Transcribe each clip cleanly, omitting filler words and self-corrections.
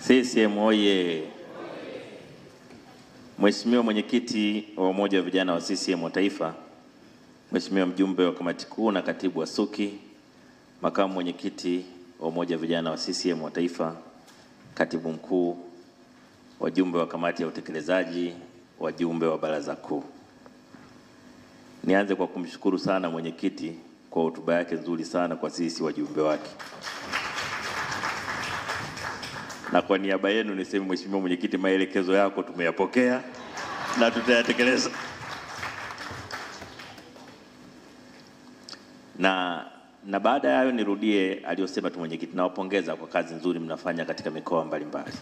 CCM oye! Mheshimiwa Mwenyekiti wa Umoja wa Vijana wa CCM wa Taifa, Mheshimiwa Mjumbe wa Kamati Kuu na Katibu wa SUKI, Makamu Mwenyekiti wa Umoja wa Vijana wa CCM wa Taifa, Katibu Mkuu, wajumbe wa Kamati ya Utekelezaji, wajumbe wa Baraza Kuu. Nianze kwa kumshukuru sana Mwenyekiti kwa hotuba yake nzuri sana kwa sisi wajumbe wake. Na kwa niaba yenu niseme Mheshimiwa Mwenyekiti, maelekezo yako tumeyapokea na tutayatekeleza. Na baada ya hayo nirudie aliyosema tu Mwenyekiti, nawapongeza kwa kazi nzuri mnafanya katika mikoa mbalimbali.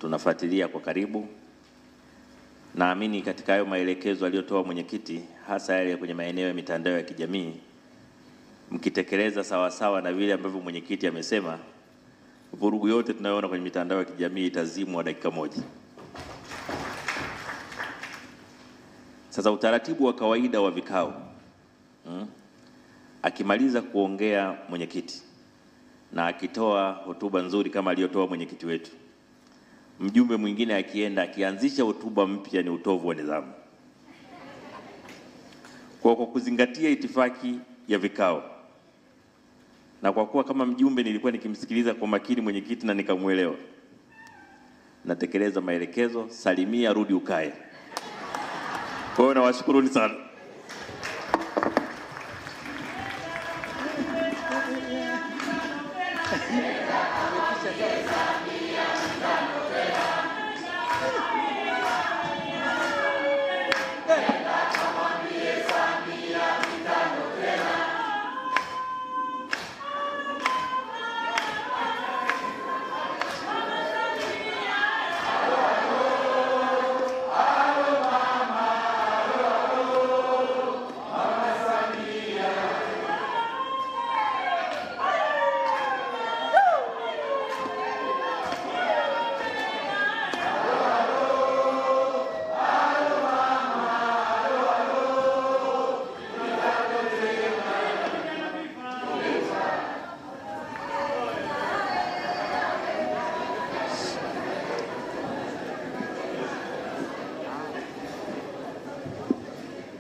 Tunafuatilia kwa karibu. Naamini katika hayo maelekezo aliyotoa Mwenyekiti, hasa yale kwenye maeneo ya mitandao ya kijamii, mkitekeleza sawa sawa na vile ambavyo Mwenyekiti amesema, vurugu yote tunayoona kwenye mitandao ya kijamii itazimwa dakika moja. Sasa utaratibu wa kawaida wa vikao, akimaliza kuongea Mwenyekiti na akitoa hotuba nzuri kama aliyotoa Mwenyekiti wetu, mjumbe mwingine akienda akianzisha hotuba mpya ni utovu wa nidhamu. Kwa kuzingatia itifaki ya vikao, na kwa kuwa kama mjumbe nilikuwa nikimsikiliza kwa makini Mwenyekiti na nikamuelewa, natekeleza maelekezo, salimia, rudi ukae. Kwa hiyo nawashukuruni sana.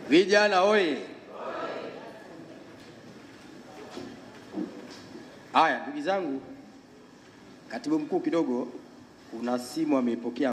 Vijana oye! Haya, ndugu zangu, Katibu Mkuu kidogo kuna simu ameipokea.